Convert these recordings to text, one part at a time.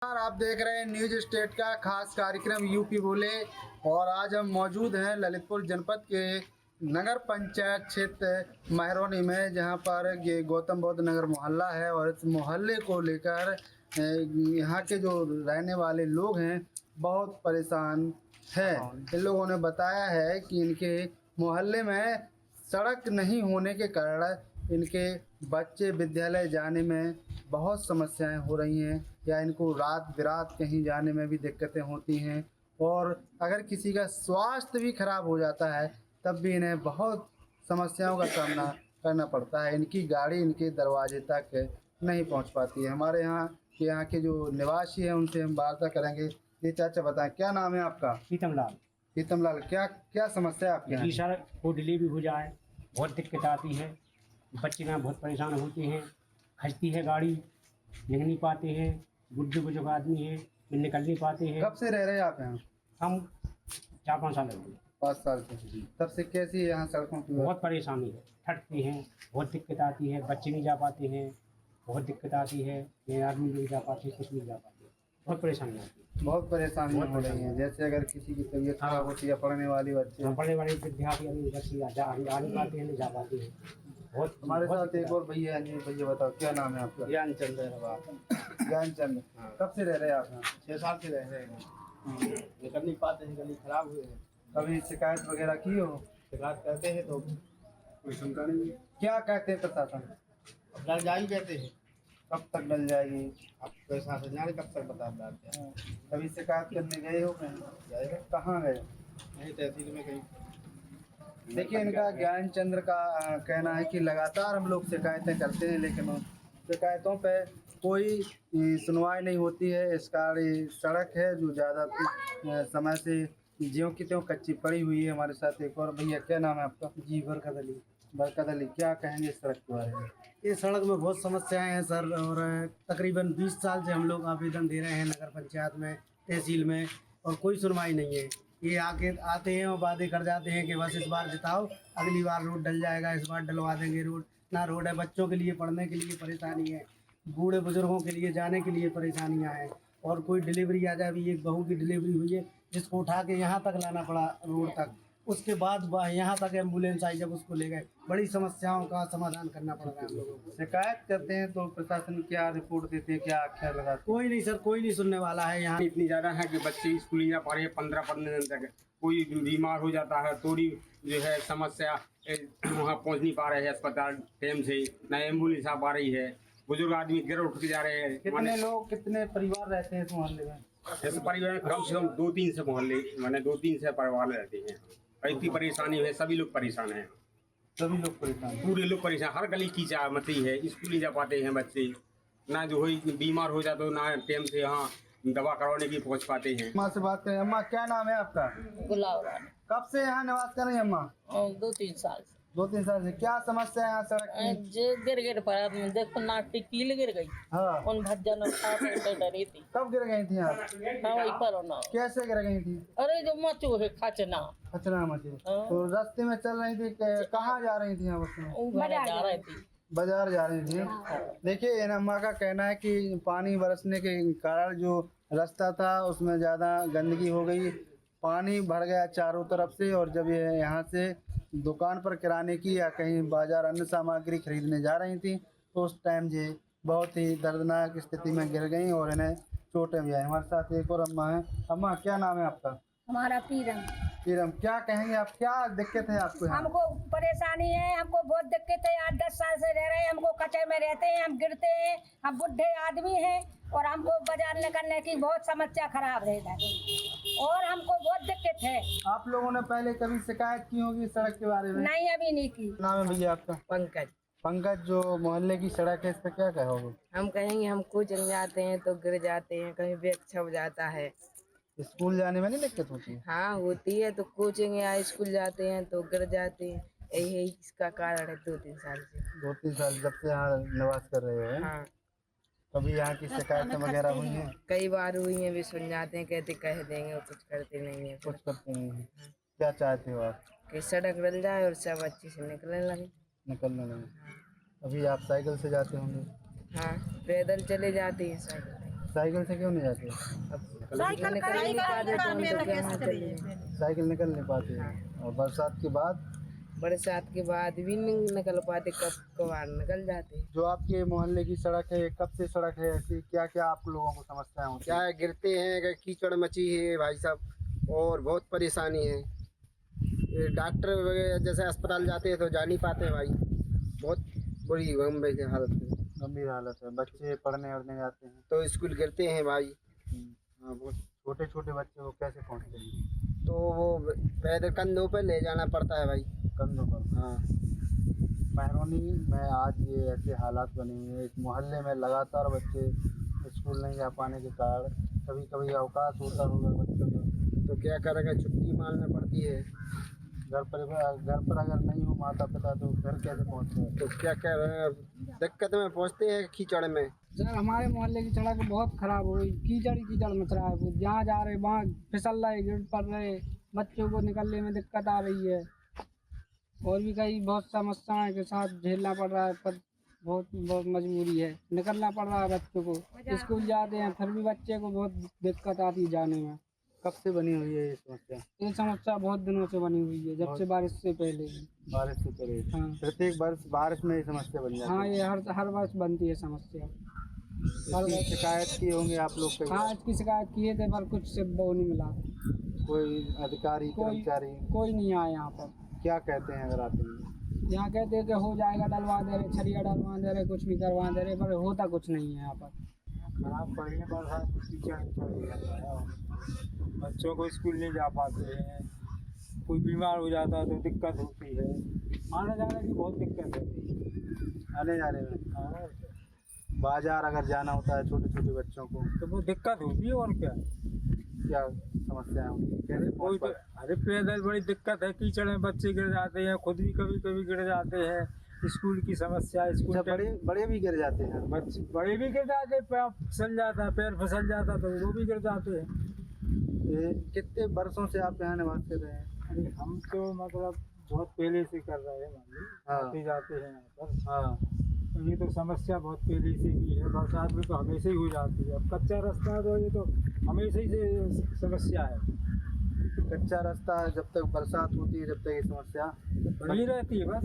आप देख रहे हैं न्यूज स्टेट का खास कार्यक्रम यूपी बोले। और आज हम मौजूद हैं ललितपुर जनपद के नगर पंचायत क्षेत्र महरौनी में, जहां पर ये गौतम बुद्ध नगर मोहल्ला है। और इस मोहल्ले को लेकर यहाँ के जो रहने वाले लोग हैं बहुत परेशान हैं। इन लोगों ने बताया है कि इनके मोहल्ले में सड़क नहीं होने के कारण इनके बच्चे विद्यालय जाने में बहुत समस्याएं हो रही हैं, या इनको रात बिरात कहीं जाने में भी दिक्कतें होती हैं। और अगर किसी का स्वास्थ्य भी खराब हो जाता है तब भी इन्हें बहुत समस्याओं का सामना करना पड़ता है। इनकी गाड़ी इनके दरवाजे तक नहीं पहुंच पाती है। हमारे यहाँ के जो निवासी हैं उनसे हम वार्ता करेंगे। ये चाचा बताएं, क्या नाम है आपका? पीतम लाल। पीतम लाल, क्या क्या समस्या है आपके यहाँ? जी सर, को डिलीवरी हो जाए बहुत दिक्कत आती है। बच्चे यहाँ बहुत परेशान होते हैं, खसती है गाड़ी, निकल नहीं पाते हैं। बुढ़े बुजुर्ग आदमी हैं, निकल नहीं पाते हैं। कब से रह रहे हैं आप यहाँ? हम 4-5 साल हो गए। 5 साल से। तब से कैसी है यहाँ सड़कों की? बहुत परेशानी है, ठटते हैं, बहुत दिक्कत आती है। बच्चे नहीं जा पाते हैं, बहुत दिक्कत आती है। ये आदमी नहीं जा पाते, कुछ नहीं जा पाते, बहुत परेशानी आती है। बहुत परेशानियाँ हो रही हैं। जैसे अगर किसी की तबीयत खराब होती है, पढ़ने वाली बच्चे, पढ़ने वाले विद्यार्थी आ नहीं पाते हैं, नहीं जा पाते हैं। बहुत हमारे साथ एक और भैया है। भैया बताओ, क्या नाम है आपका? ज्ञानचंद है। ज्ञानचंद। कब से रह रहे हैं आप यहाँ? 6 साल से रह रहे हैं। निकल नहीं पाते हैं, गली खराब हुए हैं। कभी शिकायत वगैरह की हो? शिकायत करते हैं तो कोई सुनता नहीं है। क्या कहते हैं प्रशासन? अब डर जा ही कहते हैं। कब तक डल जाएगी? अब पैसा से जाने कब तक बता पाते हैं। कभी शिकायत करने गए हो कहीं? जाएगा कहाँ गए? नहीं, तहसील में कहीं। देखिए, इनका ज्ञानचंद्र का कहना है कि लगातार हम लोग शिकायतें करते हैं, लेकिन उन शिकायतों पे कोई सुनवाई नहीं होती है। इस कारण सड़क है जो ज़्यादा समय से ज्यों की त्यों कच्ची पड़ी हुई है। हमारे साथ एक और भैया, क्या नाम है आपका? जी, बरकत अली। बरकत अली, क्या कहेंगे इस सड़क के बारे में? ये सड़क में बहुत समस्याएं हैं सर, और तकरीबन 20 साल से हम लोग आवेदन दे रहे हैं नगर पंचायत में, तहसील में, और कोई सुनवाई नहीं है। ये आके आते हैं और वादे कर जाते हैं कि बस इस बार जिताओ, अगली बार रोड डल जाएगा, इस बार डलवा देंगे रोड। ना रोड है, बच्चों के लिए पढ़ने के लिए परेशानी है, बूढ़े बुजुर्गों के लिए जाने के लिए परेशानियां हैं। और कोई डिलीवरी आ जाए, अभी एक बहू की डिलीवरी हुई है जिसको उठा के यहाँ तक लाना पड़ा रोड तक, उसके बाद यहाँ तक एम्बुलेंस आई, जब उसको ले गए। बड़ी समस्याओं का समाधान करना पड़ रहा है हम लोगों को। शिकायत करते हैं तो प्रशासन क्या रिपोर्ट देते हैं, क्या आख्या लगाते हैं? कोई नहीं सर, कोई नहीं सुनने वाला है यहाँ। इतनी ज़्यादा है कि बच्चे स्कूल नहीं जा पा रहे हैं 15 दिन तक। कोई बीमार हो जाता है, थोड़ी जो है समस्या वहाँ पहुँच नहीं पा रहे हैं अस्पताल टाइम से, ना एम्बुलेंस आ पा रही है। बुजुर्ग आदमी गिर उठ के जा रहे हैं। कितने लोग, कितने परिवार रहते हैं इस मोहल्ले में? इस परिवार में कम से कम 2-3 से मोहल्ले, मैंने 2-3 से परिवार रहते हैं। इतनी परेशानी है, सभी लोग परेशान हैं। सभी लोग परेशान हैं। पूरे लोग परेशान, हर गली की चाहमती है। स्कूल नहीं जा पाते हैं बच्चे, ना जो हो बीमार हो जाते हो, ना टाइम से यहाँ दवा करवाने की पहुँच पाते हैं। अम्मा से बात करें। अम्मा, क्या नाम है आपका? गुलाब। कब से यहाँ निवास कर रही हैं अम्मा? 2-3 साल से। 2-3 साल से। क्या समस्या है यहाँ सड़क की? जे गिर पड़ा, देखो नाक की कील गिर गई। हाँ। उन भज्जन और डरी थी। कब गिर गई थी आप? हाँ, वही पर ना। कैसे गिर गई थी? अरे जो मचू है खचना, खचना मचे। हाँ। तो रास्ते में चल रही थी, कहाँ जा रही थी आप उसमें? वो घर जा रही थी। बाजार जा रही थी। देखिए, इन अम्मा का कहना है कि पानी बरसने के कारण जो रास्ता था उसमें ज़्यादा गंदगी हो गई, पानी भर गया चारों तरफ से। और जब ये यहाँ से दुकान पर किराने की या कहीं बाजार अन्य सामग्री खरीदने जा रही थी तो उस टाइम ये बहुत ही दर्दनाक स्थिति में गिर गई और इन्हें चोटें भी आई। हमारे साथ एक और अम्मा है। अम्मा, क्या नाम है आपका? हमारा पीरम। पीरम, क्या कहेंगे आप? क्या दिक्कत है आपको यहाँ? हमको परेशानी है, हमको बहुत दिक्कत है। 8-10 साल से रह रहे हैं, हमको कचरे में रहते हैं, हम गिरते हैं, हम बुढ़े आदमी हैं और हमको बाजार निकलने की बहुत समस्या खराब रहता है और हमको बहुत दिक्कत है। आप लोगों ने पहले कभी शिकायत की होगी सड़क के बारे में? नहीं, अभी नहीं की। नाम है भैया आपका? पंकज। पंकज, जो मोहल्ले की सड़क है इस पे क्या कहोगे? हम कहेंगे, हम कोचिंग जाते हैं तो गिर जाते हैं, कहीं बैग छप जाता है। स्कूल जाने में नहीं दिक्कत होती है? हाँ होती है, तो कोचिंग या स्कूल जाते हैं तो गिर जाते हैं। यही इसका कारण है 2-3 साल से। 2-3 साल जब से यहाँ निवास कर रहे हो? हाँ, कभी यहाँ की शिकायतें वगैरह हुई हैं? कई बार हुई हैं, भी सुन जाते हैं, कहते कह देंगे और कुछ करते नहीं है। कुछ करते नहीं हैं। क्या चाहते हो आप? कि सड़क डल जाए और सब अच्छे से निकलने लगे। निकलने लगे। अभी आप साइकिल से जाते होंगे? हाँ, पैदल चले जाते हैं साइकिल। साइकिल से क्यों नहीं जाते? निकल नहीं पाते तो कहाँ चले जाएं? साइकिल निकल नहीं पाते और बरसात के बाद बरसात के बाद भी नहीं निकल पाते, कब कभार निकल जाते। जो आपके मोहल्ले की सड़क है, कब से सड़क है ऐसी, क्या क्या आप लोगों को समस्याएं होती क्या है, गिरते हैं, अगर कीचड़ मची है भाई साहब, और बहुत परेशानी है। ये डॉक्टर वगैरह जैसे अस्पताल जाते हैं तो जा नहीं पाते हैं भाई, बहुत बुरी गंभीर हालत है। गंभीर हालत है? बच्चे पढ़ने वढ़ने जाते हैं तो स्कूल गिरते हैं भाई। हाँ, बहुत। छोटे छोटे बच्चे वो कैसे पहुँचते हैं? तो वो पैदल कंधों पे ले जाना पड़ता है भाई। कंधों पर? हाँ। महरौनी में आज ये ऐसे हालात बने हुए हैं, इस मोहल्ले में लगातार बच्चे स्कूल नहीं जा पाने के कारण कभी कभी अवकाश होता होगा बच्चों का, तो क्या करेंगे, छुट्टी मारना पड़ती है। घर पर अगर नहीं हो माता पिता तो घर कैसे पहुँचते हैं? तो क्या करें, दिक्कत में पहुँचते हैं कीचड़ में। सर हमारे मोहल्ले की सड़क बहुत खराब हो गई, कीचड़ ही कीचड़ मच रहा है, जहाँ जा रहे वहाँ फिसल रहे, गिर पड़ रहे, बच्चों को निकलने में दिक्कत आ रही है, और भी कई बहुत समस्याएं के साथ झेलना पड़ रहा है, पर बहुत मजबूरी है, निकलना पड़ रहा है बच्चों को। स्कूल जाते हैं फिर भी बच्चे को बहुत दिक्कत आती है जाने में। कब से बनी हुई है ये समस्या? ये समस्या बहुत दिनों से बनी हुई है, जब से बारिश से पहले। बारिश से पहले? हाँ प्रत्येक वर्ष बारिश में ये समस्या बन जाती है? हाँ, ये हर वर्ष बनती है समस्या। इसकी शिकायत की होंगे आप लोग कहीं? हाँ, इसकी शिकायत किए थे पर कुछ से वो नहीं मिला। कोई अधिकारी कर्मचारी कोई नहीं आया यहाँ पर। क्या कहते हैं अगर आते हैं? यहाँ कहते हैं कि हो जाएगा, डलवा दे रहे, छरिया डलवा दे रहे, कुछ भी करवा दे रहे, पर होता कुछ नहीं है यहाँ पर। खराब पड़ने पर बच्चों को स्कूल नहीं जा पाते हैं, कोई बीमार हो जाता है तो दिक्कत होती है, आने जाने की बहुत दिक्कत होती है। आने जाने में? बाजार अगर जाना होता है छोटे छोटे बच्चों को तो वो दिक्कत होती है, और क्या क्या समस्याएं होती हैं? कैसे कोई पहुंच अरे पैदल बड़ी दिक्कत है, कीचड़ में बच्चे गिर जाते हैं, खुद भी कभी कभी गिर जाते हैं। स्कूल की समस्या, स्कूल अच्छा, बड़े भी गिर जाते हैं? बच्चे बड़े भी गिर जाते हैं, पैर फिसल जाता है, पैर फिसल जाता है तो वो भी गिर जाते हैं। ये कितने वर्षों से आप यहाँ निवास कर रहे हैं? अरे हम तो मतलब बहुत पहले से कर रहे हैं, हाँ। आते जाते हैं यहाँ पर। हाँ, तो ये तो समस्या बहुत पहले से भी है, बरसात में तो हमेशा ही हो जाती है। अब कच्चा रास्ता है तो ये तो हमेशा ही से समस्या है। कच्चा रास्ता है, जब तक बरसात होती है जब तक ये समस्या बनी रहती है, बस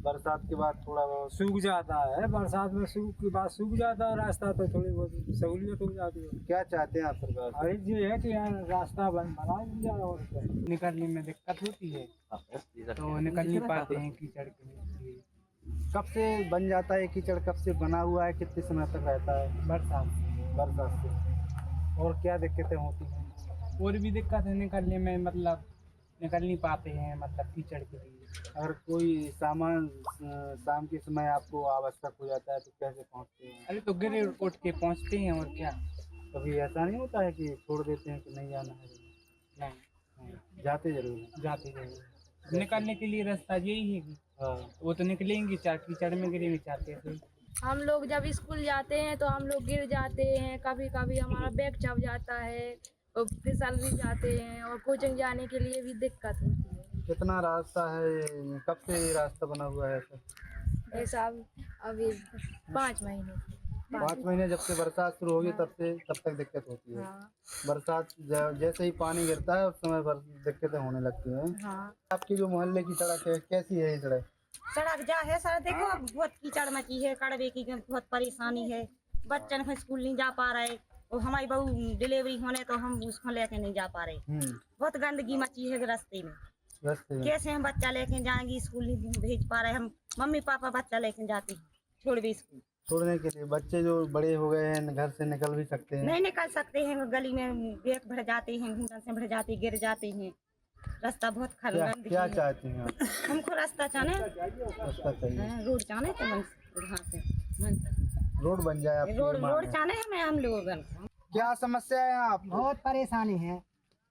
बरसात के बाद थोड़ा बहुत सूख जाता है, बरसात में सूख के बाद सूख जाता है रास्ता, तो थोड़ी बहुत सहूलियत हो जाती है। क्या चाहते हैं आप सरकार से? अरे ये है कि यहाँ रास्ता बना दिया जाए, और क्या। निकलने में दिक्कत होती है तो निकल नहीं पाते हैं कीचड़ के लिए। कब से बन जाता है कीचड़, कब से बना हुआ है, कितने समय तक रहता है? बरसात से। और क्या दिक्कतें होती हैं? और भी दिक्कत है निकलने में, मतलब निकल नहीं पाते हैं, मतलब कीचड़ के लिए। अगर कोई सामान शाम के समय आपको आवश्यक हो जाता है तो कैसे पहुंचते हैं? अरे तो गिरे उठ के पहुँचते हैं, और क्या। कभी ऐसा नहीं होता है कि छोड़ देते हैं कि नहीं जाना है? नहीं, जाते जरूर हैं। जाते हैं। निकलने के लिए रास्ता यही है कि हाँ। वो तो निकलेंगे, कीचड़ में गिरेंगे चाहते थे। हम लोग जब स्कूल जाते हैं तो हम लोग गिर जाते हैं, कभी कभी हमारा बैग छप जाता है और फिसल भी जाते हैं, और कोचिंग जाने के लिए भी दिक्कत होती है। कितना रास्ता है, कब से ये रास्ता बना हुआ है सर? ऐसा अभी 5 महीने। 5 महीने जब से बरसात शुरू होगी तब तक दिक्कत होती है। हाँ बरसात जैसे ही पानी गिरता है उस समय पर दिक्कतें होने लगती हैं। हाँ। आपकी जो मोहल्ले की सड़क है कैसी है? ये सड़क जा है सर, देखो बहुत कीचड़ मची है, कड़वे की बहुत परेशानी है, बच्चन को स्कूल नहीं जा पा रहे, और हमारी बहू डिलीवरी होने तो हम उसको लेके नहीं जा पा रहे। बहुत गंदगी मची है रास्ते में, कैसे हम बच्चा लेके जाएंगे, स्कूल नहीं भेज पा रहे हम, मम्मी पापा बच्चा लेके जाते हैं छोड़ भी स्कूल। छोड़ने के लिए बच्चे जो बड़े हो गए हैं घर से निकल भी सकते हैं? नहीं निकल सकते हैं, गली में बैग भर जाते हैं, घुटन से भर जाते, गिर जाते हैं, रास्ता बहुत खराब। क्या चाहते हैं आप? हमको रास्ता चाहे, रास्ता चाहिए, रोड चाहे तो रोड बन जाए आपकी रोड मांग है। चाहे हमें, हम लोग क्या समस्या है आप? बहुत परेशानी है।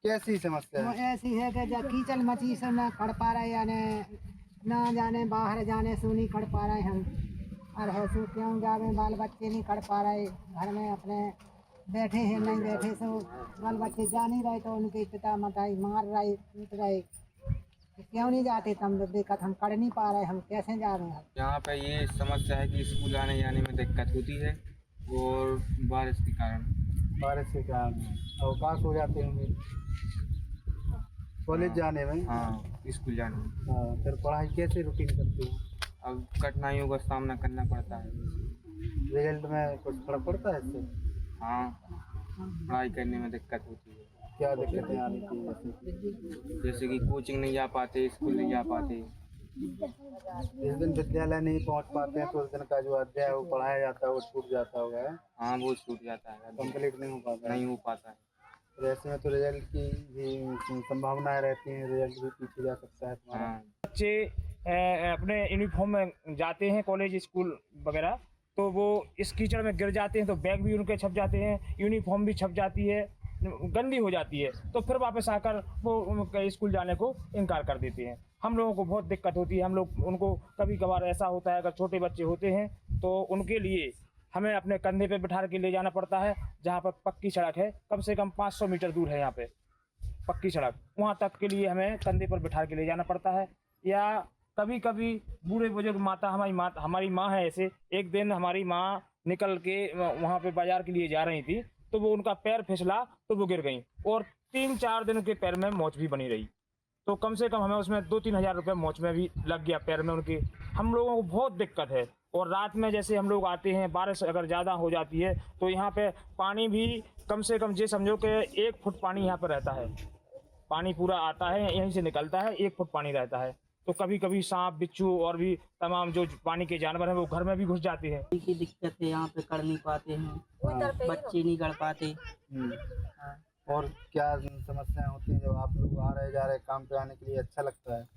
कैसी समस्या वो है? ऐसी है कि जब कीचड़ मची से ना खड़ पा रहे, यानी ना जाने बाहर जाने से नहीं खड़ पा रहे हम, और है सो क्यों जावे, बाल बच्चे नहीं खड़ पा रहे, घर में अपने बैठे हैं, नहीं बैठे सो बाल बच्चे जा नहीं रहे तो उनके पिता माताई मार रहे, पीट रहे, क्यों नहीं जाते? तुम दिक्कत हम कर नहीं पा रहे, हम कैसे जा रहे हैं? यहाँ पे ये समस्या है कि स्कूल आने जाने में दिक्कत होती है, और बारिश के कारण बारिश के कारण अवकाश हो जाते होंगे कॉलेज जाने में। हाँ, स्कूल जाने में। हाँ, फिर पढ़ाई कैसे रूटीन करते हो? अब कठिनाइयों का सामना करना पड़ता है। रिजल्ट में कुछ फर्क पड़ता है इससे? हाँ, पढ़ाई करने में दिक्कत होती है। क्या दिक्कतें आ रही थी? जैसे कि कोचिंग नहीं जा पाते, स्कूल नहीं जा पाते। जिस दिन विद्यालय नहीं पहुंच पाते हैं तो उस दिन का जो अध्याय है वो पढ़ाया जाता है वो छूट जाता होगा। हाँ, वो छूट जाता है, कंप्लीट नहीं हो पाता है। नहीं हो पाता है। तो ऐसे में तो रिजल्ट की भी संभावनाएं रहती हैं, रिजल्ट भी पीछे जा सकता है तुम्हारा। हाँ, बच्चे अपने यूनिफॉर्म में जाते हैं कॉलेज स्कूल वगैरह, तो वो इस कीचड़ में गिर जाते हैं तो बैग भी उनके छप जाते हैं, यूनिफॉर्म भी छप जाती है, गंदी हो जाती है, तो फिर वापस आकर वो स्कूल जाने को इनकार कर देते हैं। हम लोगों को बहुत दिक्कत होती है। हम लोग उनको कभी कभार ऐसा होता है अगर छोटे बच्चे होते हैं तो उनके लिए हमें अपने कंधे पे बिठा के ले जाना पड़ता है। जहाँ पर पक्की सड़क है, कम से कम 500 मीटर दूर है यहाँ पे पक्की सड़क, वहाँ तक के लिए हमें कंधे पर बिठा के ले जाना पड़ता है। या कभी कभी बूढ़े बुजुर्ग माता, हमारी माँ है, ऐसे एक दिन हमारी माँ निकल के वहाँ पे बाजार के लिए जा रही थी तो वो उनका पैर फिसला तो वो गिर गई और 3-4 दिन उनके पैर में मोच भी बनी रही। तो कम से कम हमें उसमें 2-3 हज़ार रुपये मोच में भी लग गया पैर में उनके। हम लोगों को बहुत दिक्कत है। और रात में जैसे हम लोग आते हैं, बारिश अगर ज़्यादा हो जाती है तो यहाँ पे पानी भी कम से कम ये समझो कि 1 फुट पानी यहाँ पर रहता है। पानी पूरा आता है, यहीं से निकलता है, 1 फुट पानी रहता है। तो कभी कभी सांप, बिच्छू और भी तमाम जो पानी के जानवर हैं वो घर में भी घुस जाते हैं। की दिक्कत है, यहाँ पे कर नहीं पाते हैं, बच्चे नहीं कर पाते। और क्या समस्याएं होती हैं जब आप लोग आ रहे जा रहे काम पे आने के लिए? अच्छा लगता है?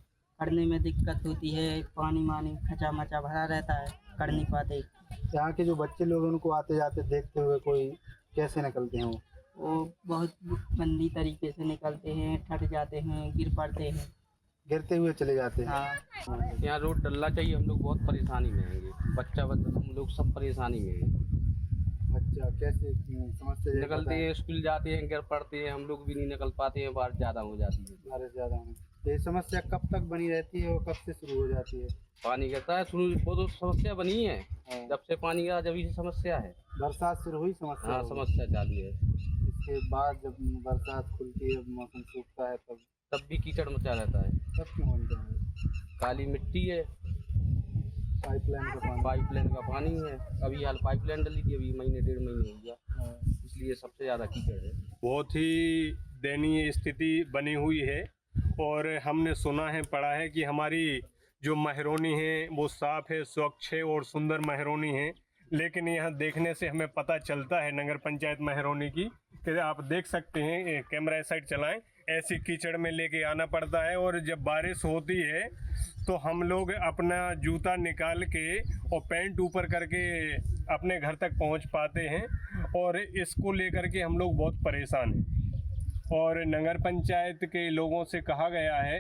करने में दिक्कत होती है, पानी मानी खचा मचा भरा रहता है, कर नहीं पाते। यहाँ के जो बच्चे लोग उनको आते जाते देखते हुए कोई कैसे निकलते हैं? वो बहुत गंदी तरीके से निकलते हैं, ठट जाते हैं, गिर पड़ते हैं, गिरते हुए चले जाते हैं। हाँ, यहाँ रोड डलना चाहिए। हम लोग बहुत परेशानी में हैं, बच्चा हम लोग सब परेशानी में हैं। अच्छा, कैसे समस्या? निकलते हैं, स्कूल जाते हैं, गिर पड़ते हैं, हम लोग भी नहीं निकल पाते हैं, बारिश ज़्यादा हो जाती है। बारिश ज़्यादा हो, ये समस्या कब तक बनी रहती है और कब से शुरू हो जाती है? पानी गिरता है शुरू, वो तो समस्या बनी है जब से पानी गिरा, जब से समस्या है। बरसात शुरू हुई समस्या? हाँ, समस्या चालू है। इसके बाद जब बरसात खुलती है, मौसम सूखता है, तब भी कीचड़ मचा रहता है। तब क्यों बनता है? काली मिट्टी है, पाइपलाइन का पानी है। अभी हाल पाइपलाइन डली थी, अभी महीने 1.5 महीने हो गया, इसलिए सबसे ज़्यादा कीचड़ है। बहुत ही दयनीय स्थिति बनी हुई है। और हमने सुना है, पढ़ा है कि हमारी जो महरौनी है वो साफ है, स्वच्छ है और सुंदर महरौनी है। लेकिन यहाँ देखने से हमें पता चलता है नगर पंचायत महरौनी की, कि आप देख सकते हैं, कैमरा इस साइड चलाएं, ऐसी कीचड़ में लेके आना पड़ता है। और जब बारिश होती है तो हम लोग अपना जूता निकाल के और पैंट ऊपर करके अपने घर तक पहुंच पाते हैं। और इसको लेकर के हम लोग बहुत परेशान हैं। और नगर पंचायत के लोगों से कहा गया है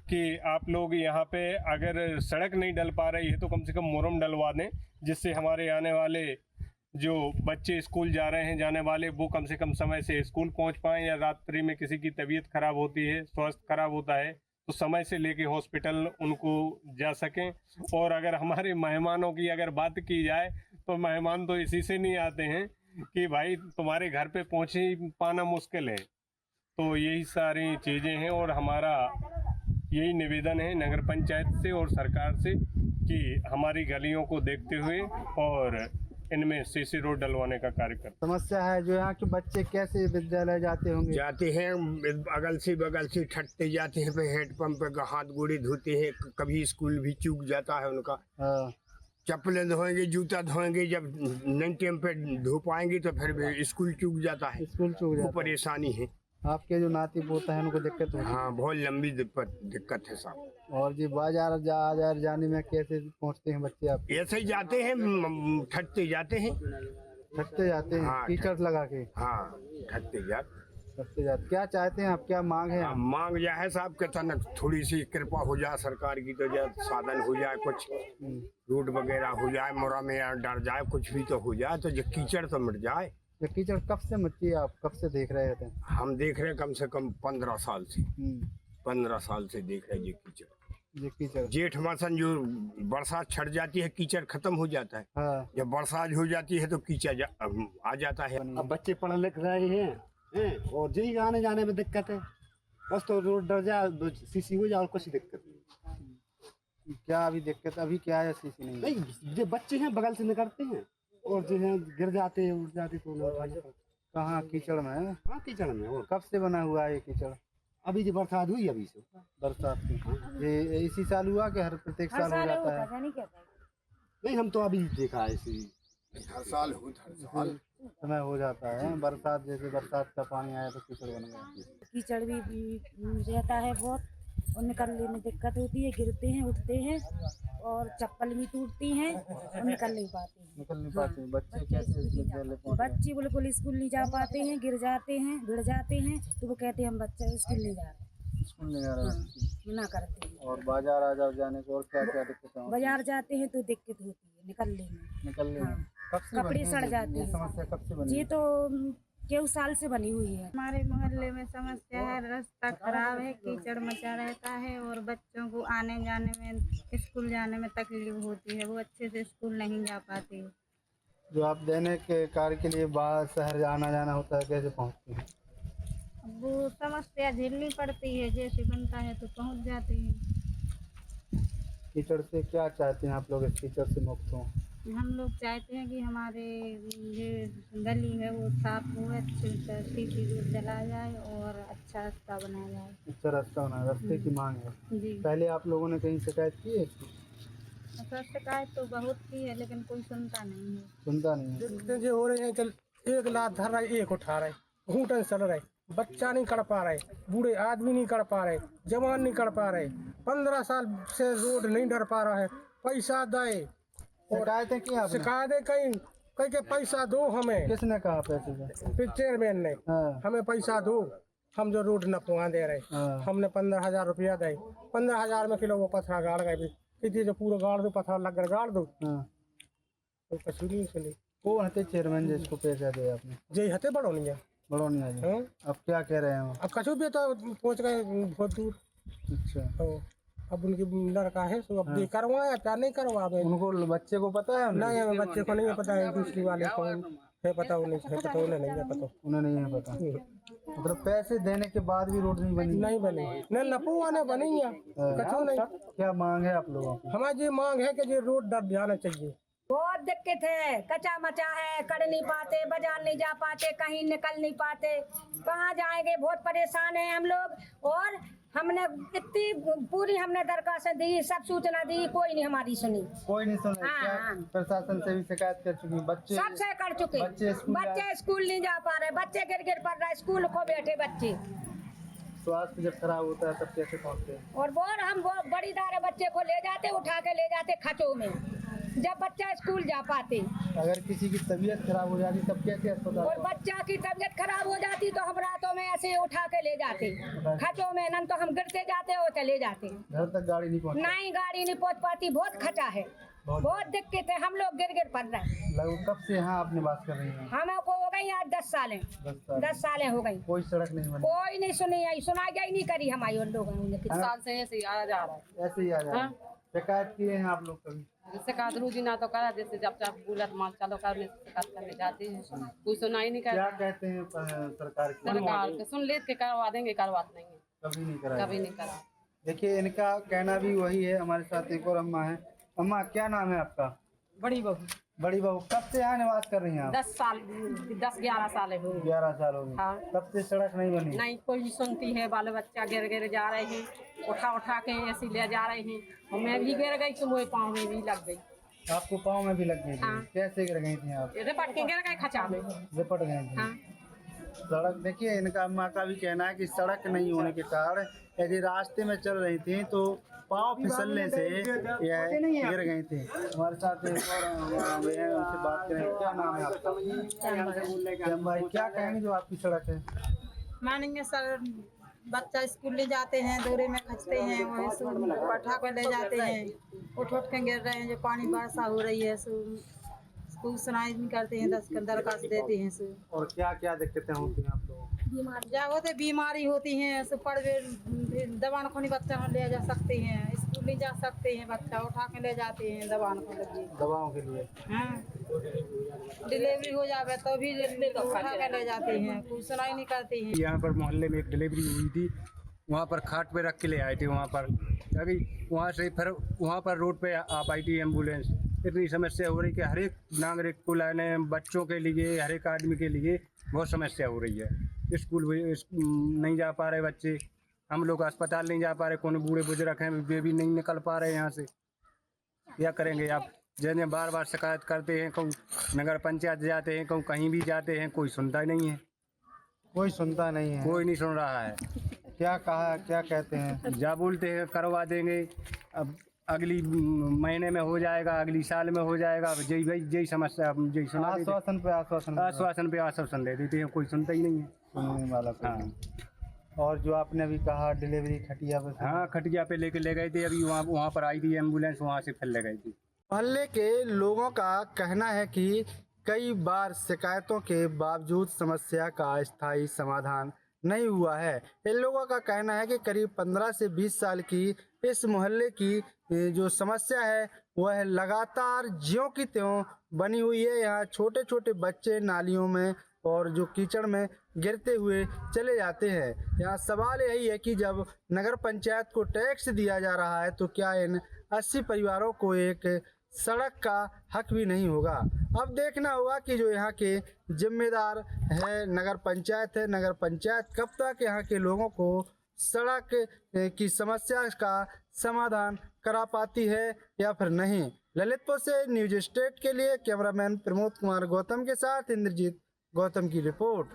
कि आप लोग यहाँ पे अगर सड़क नहीं डल पा रही है तो कम से कम मुरम डलवा दें, जिससे हमारे आने वाले जो बच्चे स्कूल जा रहे हैं, जाने वाले, वो कम से कम समय से स्कूल पहुँच पाएँ। या रात्रि में किसी की तबीयत खराब होती है, स्वास्थ्य खराब होता है, तो समय से लेके हॉस्पिटल उनको जा सकें। और अगर हमारे मेहमानों की अगर बात की जाए तो मेहमान तो इसी से नहीं आते हैं कि भाई तुम्हारे घर पे पहुँच ही पाना मुश्किल है। तो यही सारी चीज़ें हैं और हमारा यही निवेदन है नगर पंचायत से और सरकार से कि हमारी गलियों को देखते हुए और इनमें सीसी रोड डलवाने का कार्य करते। समस्या है जो यहाँ के बच्चे कैसे विद्यालय जाते होंगे? जाते हैं, अगल से बगल से ठटते जाते हैं, हैंडपंप पे हाथ गोड़े धोते हैं, कभी स्कूल भी चूक जाता है उनका। चप्पलें धोएंगे, जूता धोएंगे, जब नहीं टाइम पे धो पाएंगे तो फिर स्कूल चूक जाता है। स्कूल चूक जाता है, परेशानी है। आपके जो नाती पोता है उनको दिक्कत होती है? हाँ, बहुत लंबी दिक्कत है साहब। और जी बाजार जाने में कैसे पहुँचते हैं बच्चे आप? ऐसे ही जाते हैं, ठटते जाते हैं। ठटते जाते हैं? हाँ, टीचर्स लगा के? हाँ, ठटते जाते। क्या चाहते हैं आप, क्या मांग है? मांग यह है साहब के तन थोड़ी सी कृपा हो जाए सरकार की, तो जब साधन हो जाए, कुछ रोड वगैरह हो जाए, मोरा में डर जाए, कुछ भी तो हो जाए, तो जो कीचड़ तो मिट जाए। ये कीचड़ कब से मची है? आप कब से देख रहे थे? हम देख रहे कम से कम 15 साल से। 15 साल से देख रहे ये कीचड़। ये कीचड़ जेठ मासन जो बरसात छट जाती है कीचड़ खत्म हो जाता है। हाँ। जब बरसात हो जाती है तो कीचड़ आ जाता है। अब बच्चे पढ़ लिख रहे हैं और यही आने जाने में दिक्कत है। बस तो रोड डर जाए, सीसी हो जाए और कुछ दिक्कत नहीं। क्या अभी दिक्कत अभी क्या है? सीसी नहीं, जो बच्चे हैं बगल से निकलते हैं और जो है गिर जाते हैं, उठ जाते तो कहाँ कीचड़ में है? हाँ कीचड़ में। और कब से बना हुआ है ये कीचड़? अभी जो बरसात हुई अभी से बरसात की। ये इसी साल हुआ कि हर प्रत्येक साल हो जाता है? नहीं, हम तो अभी देखा है इसी हर साल समय हो जाता है। बरसात जैसे बरसात का पानी आया तो कीचड़ बन गया। कीचड़ भी रहता है बहुत और निकलने में दिक्कत होती है, गिरते हैं उठते हैं और चप्पल भी टूटती हैं और निकल नहीं पाते हैं। बच्चे कैसे विद्यालय पहुंचते हैं? बच्चे बिल्कुल स्कूल नहीं जा पाते हैं, गिर जाते हैं, भिड़ जाते हैं, तो वो कहते हैं हम बच्चा स्कूल नहीं जा रहे। स्कूल नहीं जा रहे हैं। मना करते हैं। और बाजार आ जाओ जाने को और क्या क्या दिक्कत है? बाजार जाते हैं तो दिक्कत होती है निकलने में। कब से कपड़े सड़ जाते हैं। समस्या कब से बनी? ये तो केहू साल से बनी हुई है। हमारे मोहल्ले में समस्या है, रास्ता खराब है, कीचड़ मचा रहता है और बच्चों को आने जाने में, स्कूल जाने में तकलीफ होती है। वो अच्छे से स्कूल नहीं जा पाते। जो आप दैनिक कार्य के लिए बाहर शहर आना जाना होता है, कैसे पहुँचते हैं? वो समस्या झेलनी पड़ती है, जैसे बनता है तो पहुंच जाते हैं। कीचड़ से क्या चाहते हैं आप लोग? इस कीचड़ से मुक्त हों? हम लोग चाहते हैं कि हमारे ये गली है वो साफ हो, अच्छे से सीसी रोड चला जाए और अच्छा रास्ता बनाया जाए। अच्छा रास्ता बना, रास्ते की मांग है। जी। पहले आप लोगों ने कहीं शिकायत की है? शिकायत तो बहुत की है लेकिन कोई सुनता नहीं है। सुनता नहीं है। जो हो रहे हैं चल, एक लात धर रहा है, एक उठा रहा है, घूटन चल रहा है, बच्चा नहीं कर पा रहे, बूढ़े आदमी नहीं कर पा रहे, जवान नहीं कर पा रहे। 15 साल से रोड नहीं डर पा रहा है। पैसा दे, शिकायतें की आपने? शिकायतें कहीं के पैसा दो हमें। किसने कहा पैसे का? चेयरमैन ने। हमें पैसा दो, हम जो रोड न पहुँचा दे रहे। हमने 15,000 रुपया दे, 15,000 में किलो वो पत्थर गाड़ गए। किसी जो पूरा गाड़ दो, पत्थर लग कर गाड़ दो, तो कुछ नहीं सुनी। कौन हते चेयरमैन जिसको पैसा दे आपने? जय हते बड़ोनिया। बड़ोनिया जी। अब क्या कह रहे हैं? अब कछु भी तो पहुँच गए बहुत दूर। अच्छा। अब उनकी लड़का है तो अब करवाया क्या नहीं करवाए। उनको बच्चे को पता है? नहीं, हमें बच्चे को नहीं पता है। दूसरी वाले को है पता, उन्हें है पता, उन्हें नहीं है पता। उन्हें नहीं है पता। मतलब पैसे देने के बाद भी रोड नहीं बनी? नहीं बनी। न नपो आने बनी है कछु नहीं। क्या मांग है आप लोगों की? हमारी ये मांग है कि ये रोड डर जाना चाहिए। बहुत दिक्कत है, कच्चा मचा है, कर नहीं पाते, बाजार नहीं जा पाते, कहीं निकल नहीं पाते, कहाँ जाएंगे? बहुत परेशान हैं हम लोग। और हमने इतनी पूरी हमने दरखास्त दी, सब सूचना दी, कोई नहीं हमारी सुनी। कोई नहीं सुना? हाँ। प्रशासन से भी शिकायत कर चुकी? बच्चे सबसे कर चुके। बच्चे स्कूल नहीं जा पा रहे, बच्चे गिर पड़ रहे, स्कूल खो बैठे बच्चे। स्वास्थ्य जब खराब होता है तब कैसे पहुँचते हैं? और हम बड़ी दारे बच्चे को ले जाते, उठा के ले जाते खचों में, जब बच्चा स्कूल जा पाते। अगर किसी की तबीयत खराब हो जाती तब कैसे अस्पताल? और बच्चा की तबीयत खराब हो जाती तो हम रातों में ऐसे उठा के ले जाते खचों में, न तो हम गिरते जाते और चले जाते। घर तक गाड़ी नहीं पहुँच? नहीं, गाड़ी नहीं पहुँच पाती, बहुत खचा है, बहुत दिक्कत है। हम लोग गिर पड़ रहे हैं। लगभग कब से यहाँ आप निवास कर रही हैं? हमें को हो गई आज 10 साल। 10 साल हो गई। कोई सड़क नहीं बनी? कोई नहीं सुनाई नहीं करी हमारी उन लोगों ने। किस साल से ऐसे ही आया जा रहा है। ऐसे ही आ जा रहा है। शिकायत किए हैं आप लोग कभी? शिकायत रोजी ना तो करा, जैसे जब बुलेट माल चालू करने शिकायत करने जाते हैं, कोई सुनाई नहीं क्या कहते हैं सरकार के सुन ले के करवा देंगे, करवाते नहीं है, कभी नहीं करा? कभी नहीं करा। देखिए इनका कहना भी वही है। हमारे साथ एक और अम्मा है। अम्मा क्या नाम है आपका? बड़ी बहू। बड़ी बहू, कब से यहाँ निवास कर रही हैं आप? 10 साल 10-11 साल हो गए। 11 साल हो गए। हाँ। तब से सड़क नहीं बनी? नहीं, कोई सुनती है। बाल बच्चा गिर जा रहे हैं, उठा के ऐसे ले जा रहे हैं। और मैं भी गिर गई तो मेरे पाँव में भी लग गई। आपको पाँव में भी लग गई? हाँ। कैसे गिर गई थी आप? रिपट के गिर गए खचा में। रिपट गए थे? हाँ। सड़क देखिए, इनका अम्मा का भी कहना है कि सड़क नहीं होने के कारण यदि रास्ते में चल रही थी तो पाँव फिसलने से यह गिर गई थी। हमारे साथ एक और बहन, उनसे बात करें। क्या नाम है आपका? भाई, क्या कहेंगे जो आपकी सड़क है? मानेंगे सर, बच्चा स्कूल ले जाते हैं, दौरे में खचते हैं, वहीं से पठा कर ले जाते हैं, उठ के गिर रहे हैं। जो पानी वर्षा हो रही है स्कूल सुनाई नहीं करते हैं, दरखास्त देते हैं। और क्या क्या दिक्कतें होती हैं आप लोगों को? जाओ तो बीमारी होती है तो दवान को नहीं बच्चा ले जा सकते हैं, स्कूल नहीं जा सकते हैं, बच्चा उठा के ले जाते हैं दवान को दवाओं के लिए। हाँ डिलीवरी हो जावे तो भी उठा के ले जाते हैं, कोई सुनाई नहीं करती है। यहाँ पर मोहल्ले में एक डिलीवरी हुई थी, वहाँ पर खाट पे रख के ले आए थे वहाँ पर, अभी वहाँ से फिर वहाँ पर रोड पे आ पाई थी एम्बुलेंस। इतनी समस्या हो रही कि हर एक नागरिक को लाने, बच्चों के लिए, हर एक आदमी के लिए बहुत समस्या हो रही है। स्कूल भी नहीं जा पा रहे बच्चे, हम लोग अस्पताल नहीं जा पा रहे, कौन बूढ़े बुजुर्ग हैं वे भी नहीं निकल पा रहे यहाँ से। क्या करेंगे आप? जैसे बार बार शिकायत करते हैं, कहूँ नगर पंचायत जाते हैं, कहूँ कहीं भी जाते हैं, कोई सुनता ही नहीं है। कोई सुनता नहीं है, कोई नहीं सुन रहा है। क्या कहा, क्या कहते हैं? जा बोलते हैं करवा देंगे, अब अगली महीने में हो जाएगा, अगली साल में हो जाएगा, यही समस्या यही सुना आश्वासन पे आश्वासन दे देते हैं, कोई सुनता ही नहीं है। सुनने वाला हाँ। और जो आपने अभी कहा डिलीवरी खटिया पे, हाँ खटिया पे लेके ले गए थे, अभी वहाँ पर आई थी एम्बुलेंस, वहाँ से फिर ले गई थी। मोहल्ले के लोगों का कहना है कि कई बार शिकायतों के बावजूद समस्या का स्थायी समाधान नहीं हुआ है। इन लोगों का कहना है कि करीब 15 से 20 साल की इस मोहल्ले की जो समस्या है वह लगातार ज्यों की त्यों बनी हुई है। यहाँ छोटे छोटे बच्चे नालियों में और जो कीचड़ में गिरते हुए चले जाते हैं। यहाँ सवाल यही है कि जब नगर पंचायत को टैक्स दिया जा रहा है तो क्या इन 80 परिवारों को एक सड़क का हक भी नहीं होगा। अब देखना होगा कि जो यहाँ के जिम्मेदार है नगर पंचायत है, नगर पंचायत कब तक यहाँ के लोगों को सड़क की समस्या का समाधान करा पाती है या फिर नहीं। ललितपुर से न्यूज स्टेट के लिए कैमरामैन प्रमोद कुमार गौतम के साथ इंद्रजीत गौतम की रिपोर्ट।